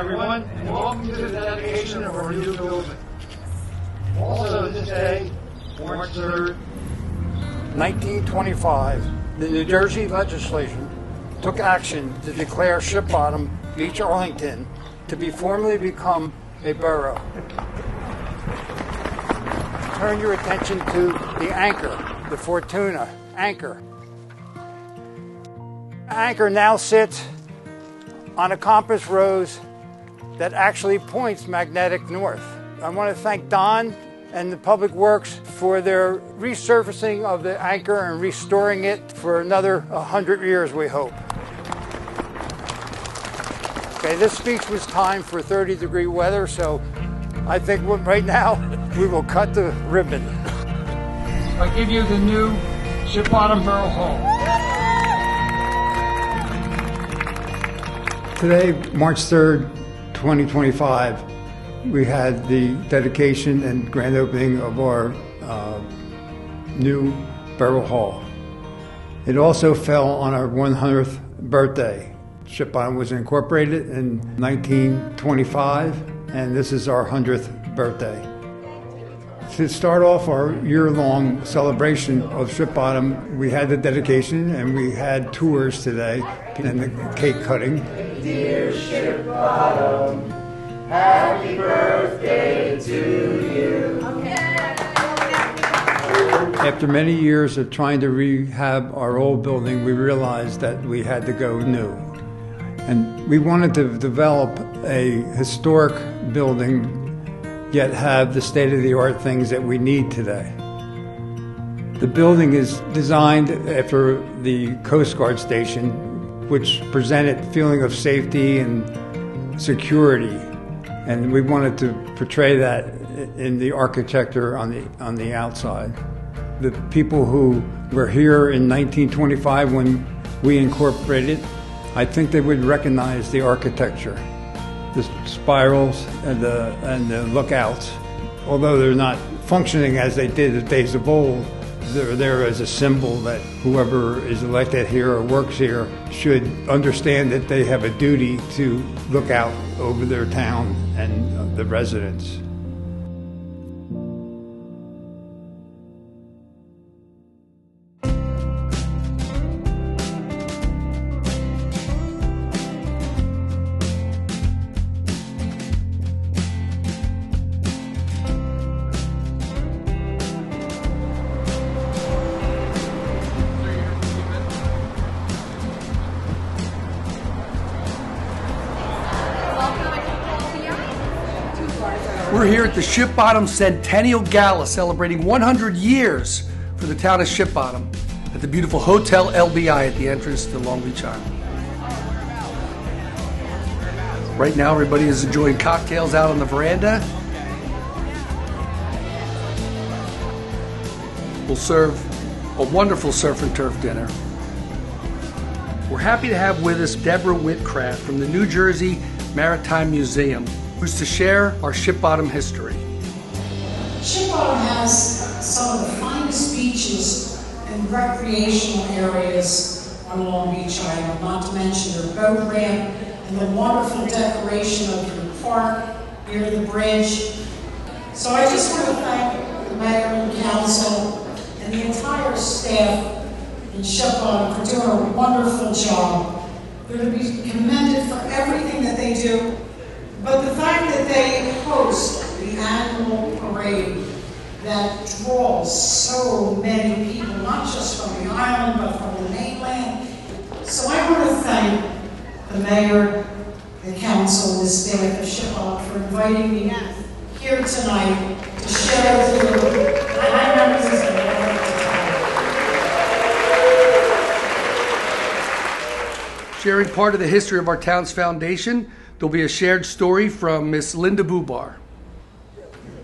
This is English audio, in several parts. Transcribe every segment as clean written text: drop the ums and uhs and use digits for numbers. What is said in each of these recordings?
everyone, and welcome to the dedication of our new building. Also this day, March 3rd, 1925, the New Jersey legislation took action to declare Ship Bottom Beach, Arlington, to be formally become a borough. Turn your attention to the anchor, the Fortuna anchor. Anchor now sits on a compass rose that actually points magnetic north. I want to thank Don and the Public Works for their resurfacing of the anchor and restoring it for another 100 years, we hope. Okay, this speech was timed for 30-degree weather, so I think right now we will cut the ribbon. I give you the new Ship Bottom Borough Hall. Today, March 3rd, 2025, we had the dedication and grand opening of our new Borough Hall. It also fell on our 100th birthday. Ship Bottom was incorporated in 1925, and this is our 100th birthday. To start off our year-long celebration of Ship Bottom, we had the dedication and we had tours today and the cake cutting. Dear Ship Bottom, happy birthday to you. After many years of trying to rehab our old building, we realized that we had to go new. And we wanted to develop a historic building, yet have the state-of-the-art things that we need today. The building is designed after the Coast Guard station, which presented a feeling of safety and security. And we wanted to portray that in the architecture on the outside. The people who were here in 1925 when we incorporated, I think they would recognize the architecture, the spirals and the lookouts. Although they're not functioning as they did in the days of old, they're there as a symbol that whoever is elected here or works here should understand that they have a duty to look out over their town and the residents. We're here at the Ship Bottom Centennial Gala celebrating 100 years for the town of Ship Bottom at the beautiful Hotel LBI at the entrance to Long Beach Island. Right now everybody is enjoying cocktails out on the veranda. We'll serve a wonderful surf and turf dinner. We're happy to have with us Deborah Whitcraft from the New Jersey Maritime Museum, who's to share our Ship Bottom history. Ship Bottom has some of the finest beaches and recreational areas on Long Beach Island, not to mention their boat ramp and the wonderful decoration of your park near the bridge. So I just want to thank the mayor and council and the entire staff in Ship Bottom for doing a wonderful job. They're to be commended for everything that they do. But the fact that they host the annual parade that draws so many people, not just from the island, but from the mainland. So I want to thank the mayor, the council, the staff of Ship Bottom for inviting me here tonight to share with you my memories as a mayor. Sharing part of the history of our town's foundation, there'll be a shared story from Miss Linda Bubar.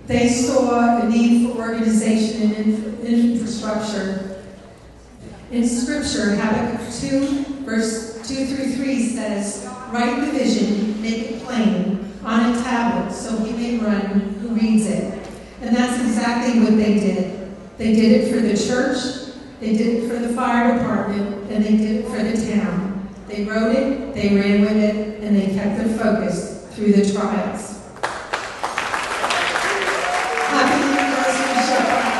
They saw a need for organization and infrastructure. In Scripture, Habakkuk 2, verse 2-3 says, "Write the vision, make it plain, on a tablet, so he may run who reads it." And that's exactly what they did. They did it for the church, they did it for the fire department, and they did it for the town. They wrote it, they ran with it, and they kept it focused through the trials. Happy anniversary, Ship Bottom.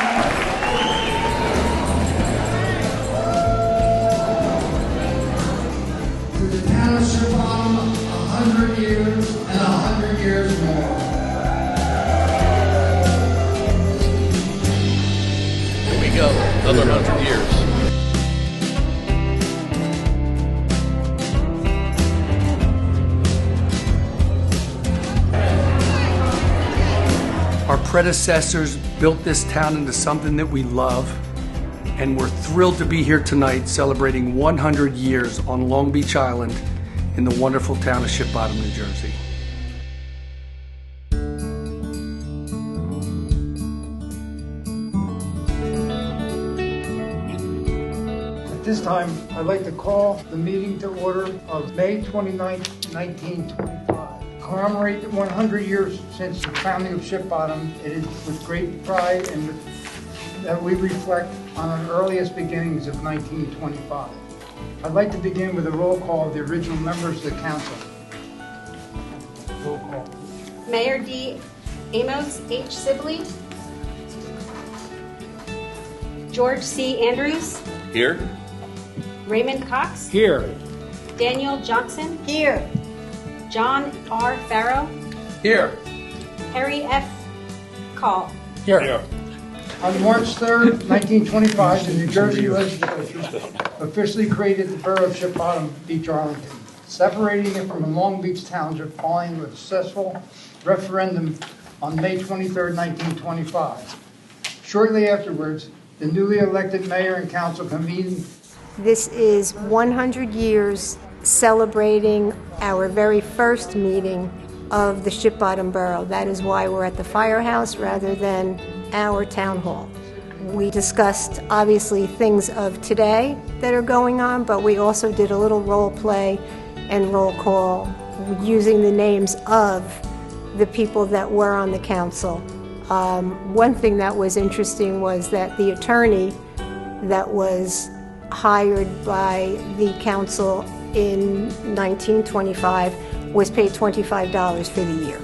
To the town of Ship Bottom, 100 years and 100 years more. Here we go, another 100 years. Our predecessors built this town into something that we love, and we're thrilled to be here tonight celebrating 100 years on Long Beach Island in the wonderful town of Ship Bottom, New Jersey. At this time, I'd like to call the meeting to order of May 29, 1925. Commemorate the 100 years since the founding of Ship Bottom. It is with great pride and that we reflect on our earliest beginnings of 1925. I'd like to begin with a roll call of the original members of the council. Roll call. Mayor D. Amos H. Sibley. George C. Andrews. Here? Raymond Cox. Here. Daniel Johnson. Here. John R. Farrow. Here. Harry F. Call. Here. On March 3rd, 1925, the New Jersey legislature officially created the Borough of Ship Bottom Beach, Arlington, separating it from the Long Beach Township following a successful referendum on May 23rd, 1925. Shortly afterwards, the newly elected mayor and council convened. This is 100 years celebrating our very first meeting of the Ship Bottom Borough. That is why we're at the firehouse rather than our town hall. We discussed obviously things of today that are going on, but we also did a little role play and roll call using the names of the people that were on the council. One thing that was interesting was that the attorney that was hired by the council in 1925 was paid $25 for the year.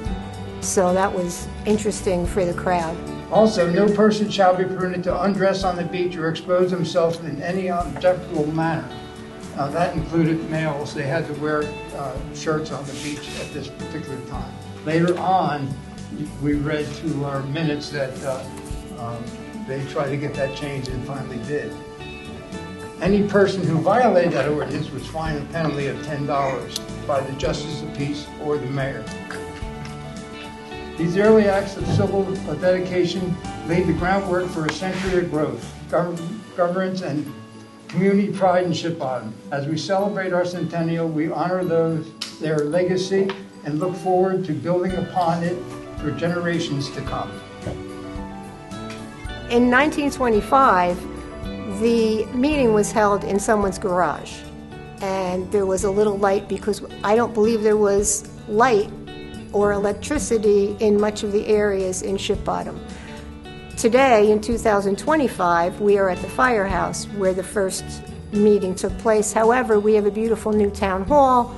So that was interesting for the crowd. Also, no person shall be permitted to undress on the beach or expose themselves in any objectionable manner. That included males. They had to wear shirts on the beach at this particular time. Later on, we read through our minutes that they tried to get that changed and finally did. Any person who violated that ordinance was fined a penalty of $10 by the Justice of Peace or the mayor. These early acts of civil dedication laid the groundwork for a century of growth, governance, and community pride in Ship Bottom. As we celebrate our centennial, we honor their legacy and look forward to building upon it for generations to come. In 1925, the meeting was held in someone's garage, and there was a little light because I don't believe there was light or electricity in much of the areas in Ship Bottom. Today, in 2025, we are at the firehouse where the first meeting took place. However, we have a beautiful new town hall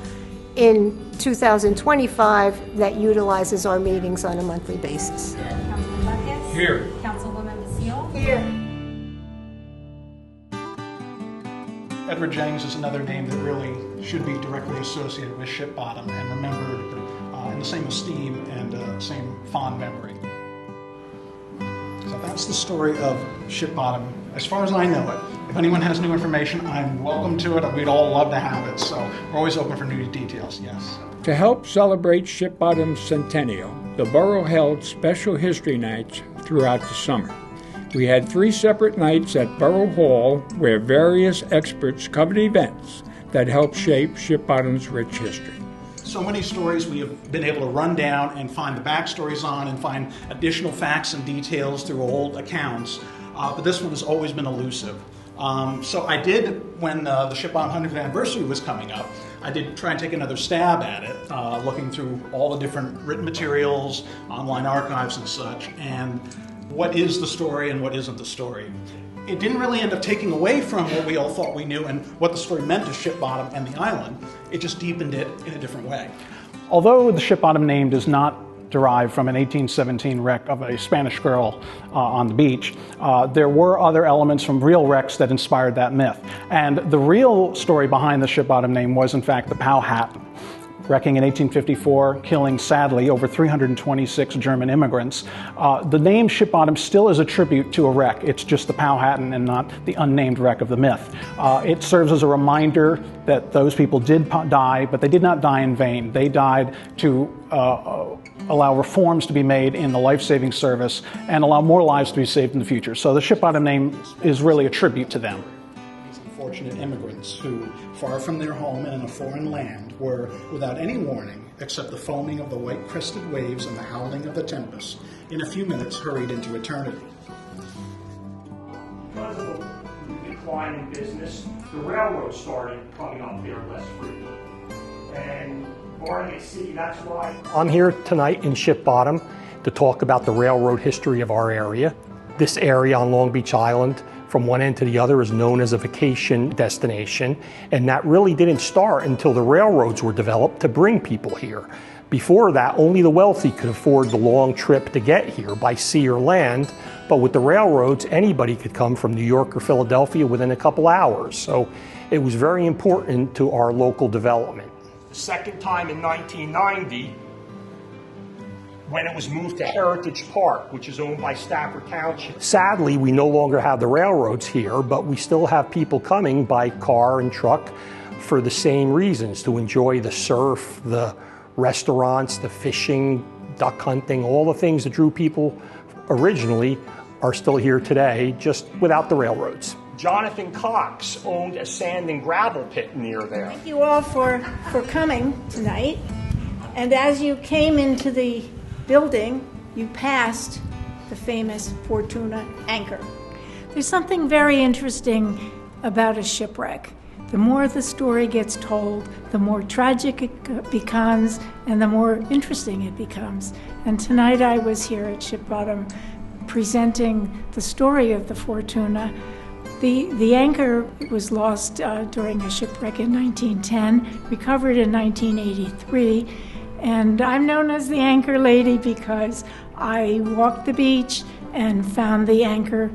in 2025 that utilizes our meetings on a monthly basis. Councilman Buckus. Here. Councilwoman Basile. Here. Edward Jennings is another name that really should be directly associated with Ship Bottom and remembered in the same esteem and same fond memory. So that's the story of Ship Bottom, as far as I know it. If anyone has new information, I'm welcome to it. We'd all love to have it, so we're always open for new details, yes. To help celebrate Ship Bottom's centennial, the Borough held special history nights throughout the summer. We had 3 separate nights at Borough Hall where various experts covered events that helped shape Ship Bottom's rich history. So many stories we have been able to run down and find the backstories on and find additional facts and details through old accounts, but this one has always been elusive. So I did, when the Ship Bottom 100th anniversary was coming up, I did try and take another stab at it, looking through all the different written materials, online archives and such, and what is the story and what isn't the story. It didn't really end up taking away from what we all thought we knew and what the story meant to Ship Bottom and the island. It just deepened it in a different way. Although the Ship Bottom name does not derive from an 1817 wreck of a Spanish girl on the beach, there were other elements from real wrecks that inspired that myth. And the real story behind the Ship Bottom name was, in fact, the Powhatan, wrecking in 1854, killing, sadly, over 326 German immigrants. The name Ship Bottom still is a tribute to a wreck. It's just the Powhatan and not the unnamed wreck of the myth. It serves as a reminder that those people did die, but they did not die in vain. They died to allow reforms to be made in the life-saving service and allow more lives to be saved in the future. So the Ship Bottom name is really a tribute to them. Unfortunate immigrants who, far from their home and in a foreign land, were, without any warning, except the foaming of the white-crested waves and the howling of the tempest, in a few minutes hurried into eternity. Because of the decline in business, the railroad started coming up there less frequently. And Barnegat City, that's why. I'm here tonight in Ship Bottom to talk about the railroad history of our area. This area on Long Beach Island, from one end to the other, is known as a vacation destination, and that really didn't start until the railroads were developed to bring people here. Before that, only the wealthy could afford the long trip to get here by sea or land, but with the railroads, anybody could come from New York or Philadelphia within a couple hours, so it was very important to our local development. The second time in 1990, when it was moved to Heritage Park, which is owned by Stafford Township. Sadly, we no longer have the railroads here, but we still have people coming by car and truck for the same reasons, to enjoy the surf, the restaurants, the fishing, duck hunting, all the things that drew people originally are still here today, just without the railroads. Jonathan Cox owned a sand and gravel pit near there. Thank you all for coming tonight. And as you came into the building, you passed the famous Fortuna anchor. There's something very interesting about a shipwreck. The more the story gets told, the more tragic it becomes and the more interesting it becomes. And tonight I was here at Ship Bottom presenting the story of the Fortuna. The anchor was lost during a shipwreck in 1910, recovered in 1983, and I'm known as the anchor lady because I walked the beach and found the anchor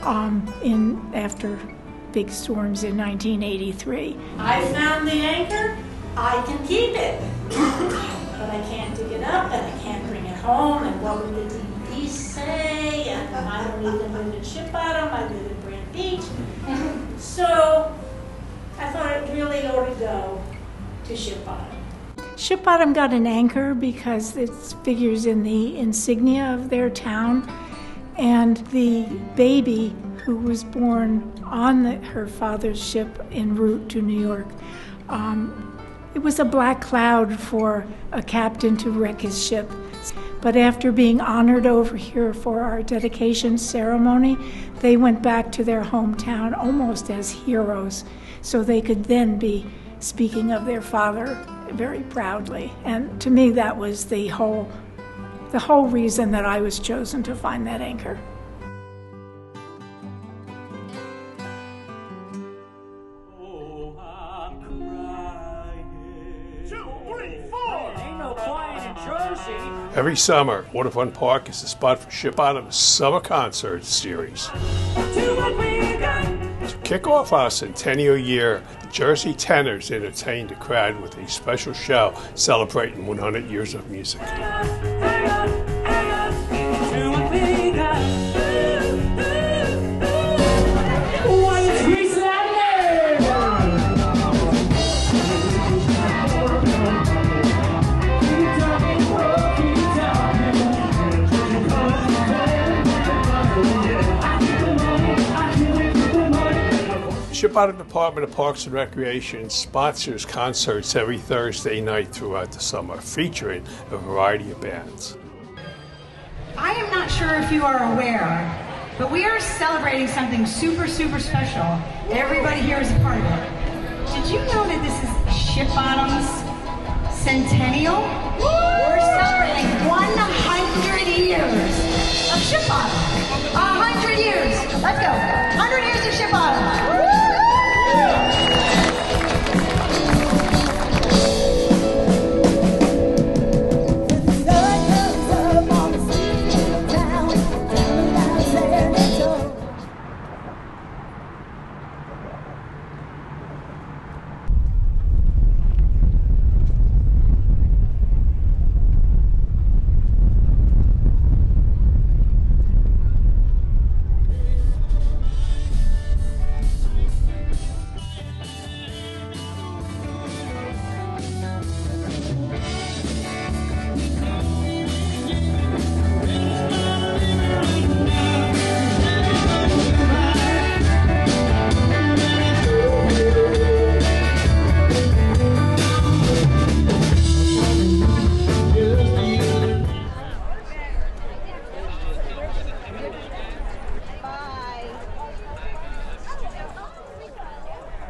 after big storms in 1983. I found the anchor, I can keep it, but I can't dig it up and I can't bring it home, and what would the DVDs say, and I don't even live in Ship Bottom, I live in Brant Beach. So I thought it really ought to go to Ship Bottom. Ship Bottom got an anchor because it figures in the insignia of their town, and the baby who was born on her father's ship en route to New York, it was a black cloud for a captain to wreck his ship. But after being honored over here for our dedication ceremony, they went back to their hometown almost as heroes, so they could then be speaking of their father very proudly. And to me, that was the whole reason that I was chosen to find that anchor. Every summer, Waterfront Park is the spot for Ship Bottom's Summer Concert Series. To kick off our Centennial Year, the Jersey Tenors entertained the crowd with a special show celebrating 100 years of music. Ship Bottom Department of Parks and Recreation sponsors concerts every Thursday night throughout the summer, featuring a variety of bands. I am not sure if you are aware, but we are celebrating something super, super special. Everybody here is a part of it. Did you know that this is Ship Bottom's Centennial? We're celebrating 100 years of Ship Bottom. 100 years. Let's go. 100 years of Ship Bottom.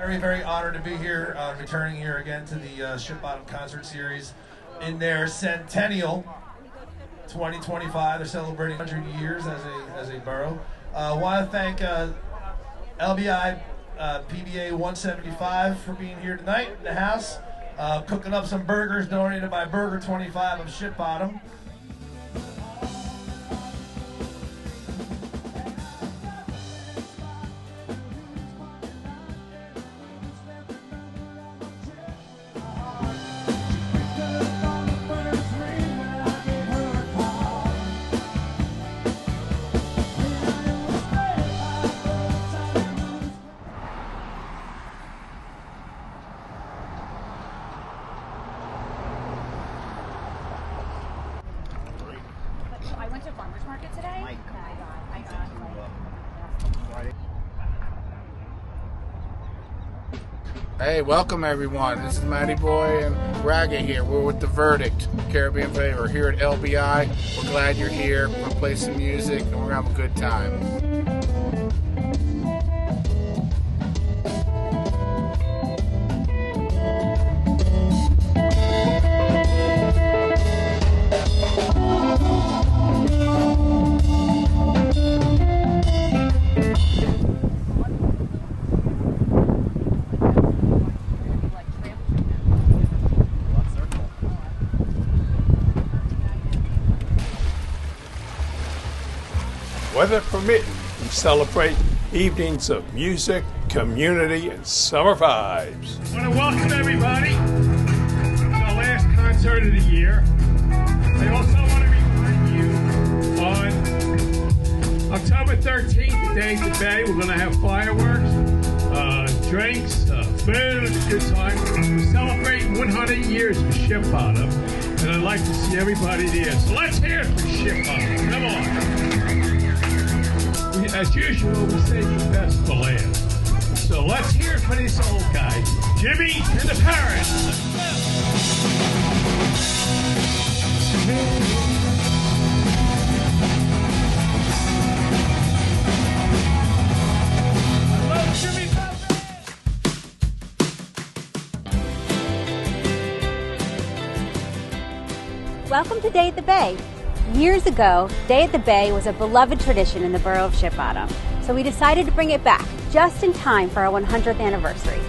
Very, very honored to be here, returning here again to the Ship Bottom Concert Series in their Centennial 2025. They're celebrating 100 years as a borough. I want to thank LBI PBA 175 for being here tonight in the house, cooking up some burgers donated by Burger 25 of Ship Bottom. I went to farmer's market today. Oh my God, I got Hey, welcome everyone. This is Matty Boy and Raga here. We're with The Verdict, Caribbean Flavor, here at LBI. We're glad you're here. We're gonna play some music and we're gonna have a good time. Weather permitting, we celebrate evenings of music, community, and summer vibes. I want to welcome everybody to our last concert of the year. I also want to remind you on October 13th, the day of the Bay, we're going to have fireworks, drinks, food, a good time. We're celebrating 100 years of Ship Bottom, and I'd like to see everybody there. So let's hear it for Ship Bottom. Come on. As usual, we save the best for last. So let's hear it for this old guy, Jimmy and the Parrots. Welcome to Day at the Bay. Years ago, Day at the Bay was a beloved tradition in the borough of Ship Bottom, so we decided to bring it back just in time for our 100th anniversary.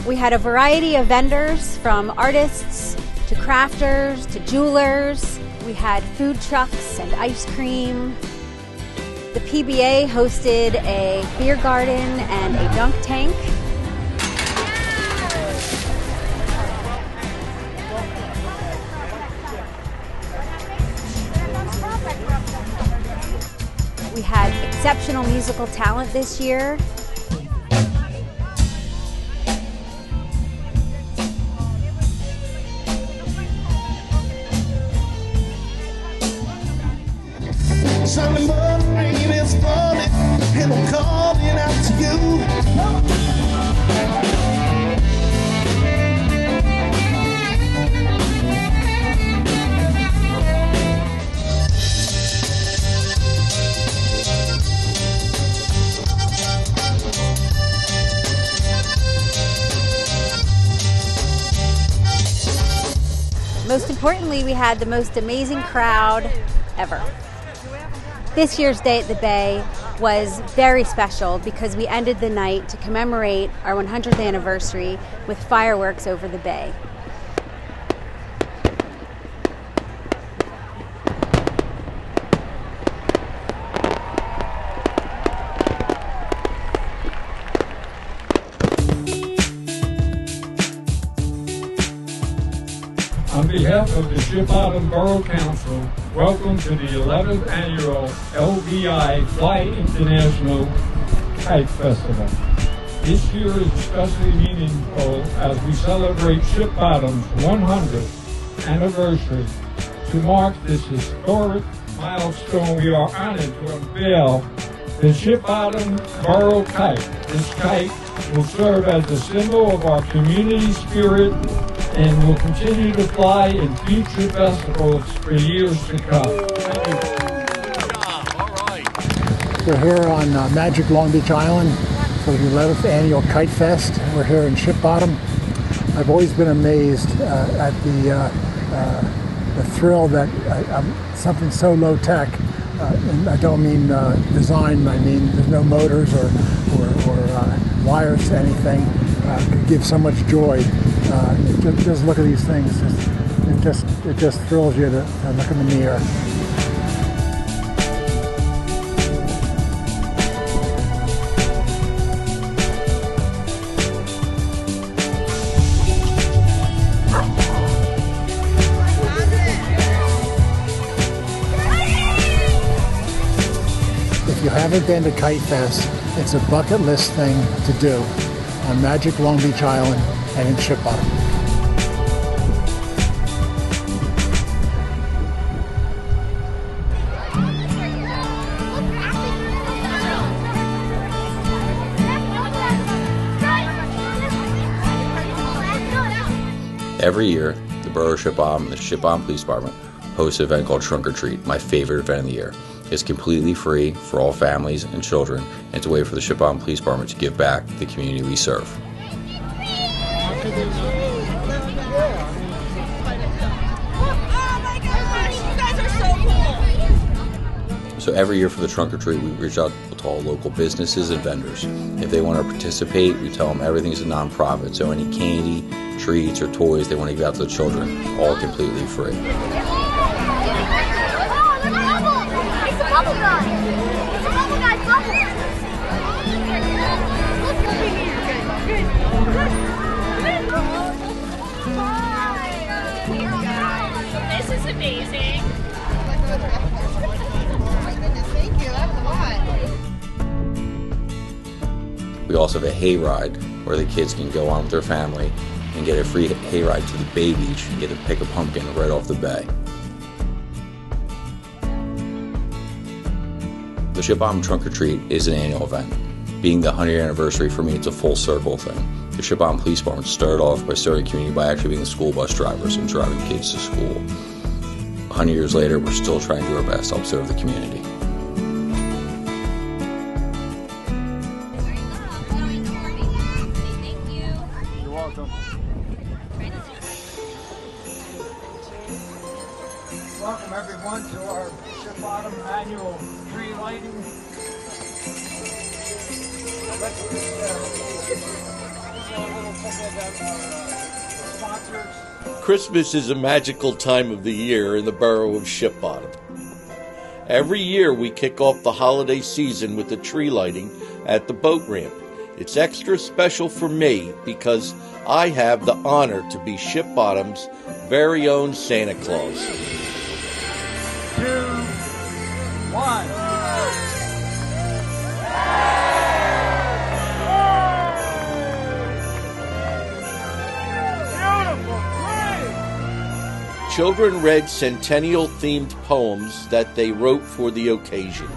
We had a variety of vendors, from artists to crafters to jewelers. We had food trucks and ice cream. The PBA hosted a beer garden and a dunk tank. We had exceptional musical talent this year. Sunday morning rain is falling, and I'm calling out to you. Most importantly, we had the most amazing crowd ever. This year's Day at the Bay was very special because we ended the night to commemorate our 100th anniversary with fireworks over the bay. On behalf of the Ship Bottom Borough Council, welcome to the 11th annual LBI Fly International Kite Festival. This year is especially meaningful as we celebrate Ship Bottom's 100th anniversary. To mark this historic milestone, we are honored to unveil the Ship Bottom Borough Kite. This kite will serve as a symbol of our community spirit and will continue to fly in future festivals for years to come. Thank you. Good job. All right. We're here on Magic Long Beach Island for the 11th annual Kite Fest. We're here in Ship Bottom. I've always been amazed at the thrill that something so low tech, and I don't mean design, I mean there's no motors or wires to anything, could give so much joy. Just look at these things. It just thrills you to look them in the air. If you haven't been to Kite Fest, it's a bucket list thing to do on Magic Long Beach Island and in Ship Bottom. Every year, the Borough of Ship Bottom and the Ship Bottom Police Department hosts an event called Trunk or Treat, my favorite event of the year. It's completely free for all families and children, and it's a way for the Ship Bottom Police Department to give back to the community we serve. So every year for the Trunk or Treat, we reach out to all local businesses and vendors. If they want to participate, we tell them everything's a non-profit, so any candy, treats, or toys they want to give out to the children, all completely free. This is amazing. We also have a hayride where the kids can go on with their family and get a free hayride to the Bay Beach and get to pick a pumpkin right off the bay. The Ship Bottom Trunk or Treat is an annual event. Being the 100th anniversary, for me, it's a full circle thing. The Ship Bottom Police Department started off by serving the community by actually being the school bus drivers and driving kids to school. 100 years later, we're still trying to do our best to help serve the community. You're welcome. Welcome everyone to our Ship Bottom annual tree lighting. Let's a little something about our sponsors. Christmas is a magical time of the year in the borough of Ship Bottom. Every year we kick off the holiday season with the tree lighting at the boat ramp. It's extra special for me because I have the honor to be Ship Bottom's very own Santa Claus. 2, 1. Children read Centennial-themed poems that they wrote for the occasion.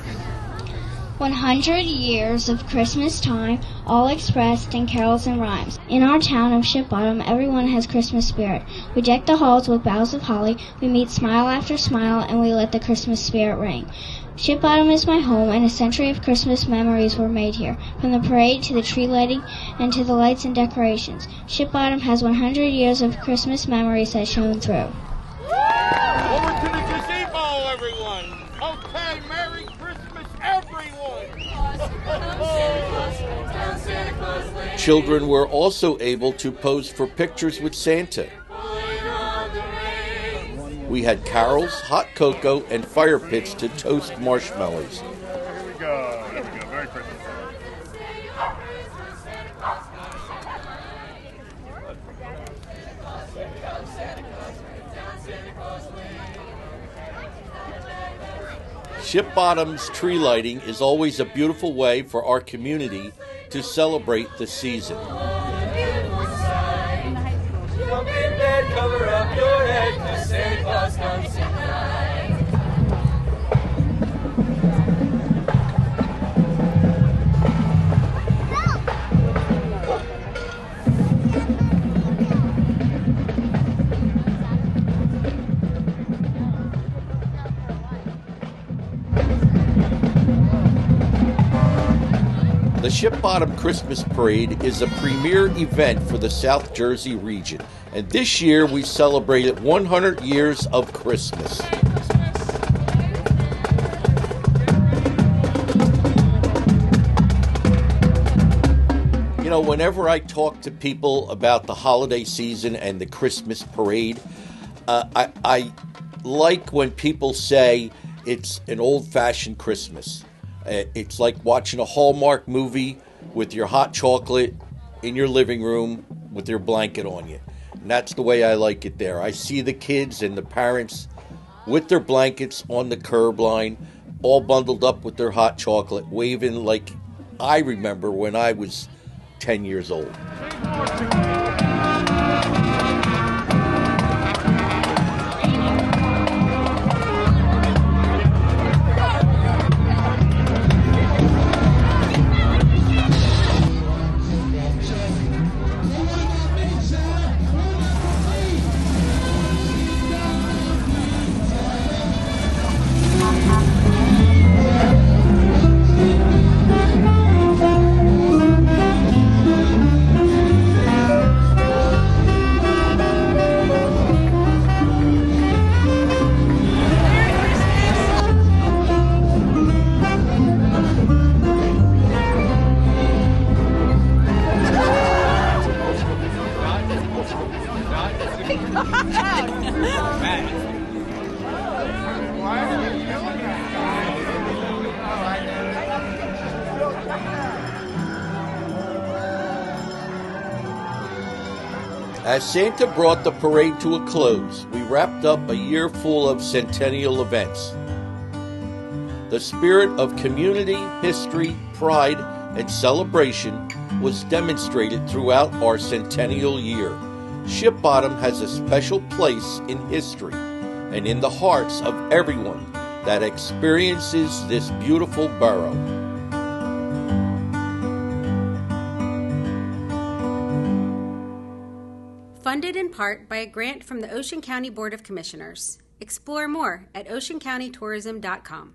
100 years of Christmas time, all expressed in carols and rhymes. In our town of Ship Bottom, everyone has Christmas spirit. We deck the halls with boughs of holly, we meet smile after smile, and we let the Christmas spirit ring. Ship Bottom is my home, and a century of Christmas memories were made here, from the parade to the tree lighting and to the lights and decorations. Ship Bottom has 100 years of Christmas memories that shone through. Over to the gazebo, everyone. Okay, Merry Christmas, everyone. Children were also able to pose for pictures with Santa. We had carols, hot cocoa, and fire pits to toast marshmallows. Here we go. Merry Christmas. Ship Bottom's tree lighting is always a beautiful way for our community to celebrate the season. Jump in bed, cover up your head, 'cause Santa Claus comes tonight. The Ship Bottom Christmas Parade is a premier event for the South Jersey region, and this year we celebrated 100 years of Christmas. You know, whenever I talk to people about the holiday season and the Christmas parade, I like when people say it's an old-fashioned Christmas. It's like watching a Hallmark movie with your hot chocolate in your living room with your blanket on you. And that's the way I like it there. I see the kids and the parents with their blankets on the curb line, all bundled up with their hot chocolate, waving like I remember when I was 10 years old. As Santa brought the parade to a close, we wrapped up a year full of Centennial events. The spirit of community, history, pride, and celebration was demonstrated throughout our Centennial Year. Ship Bottom has a special place in history and in the hearts of everyone that experiences this beautiful borough. Funded in part by a grant from the Ocean County Board of Commissioners. Explore more at oceancountytourism.com.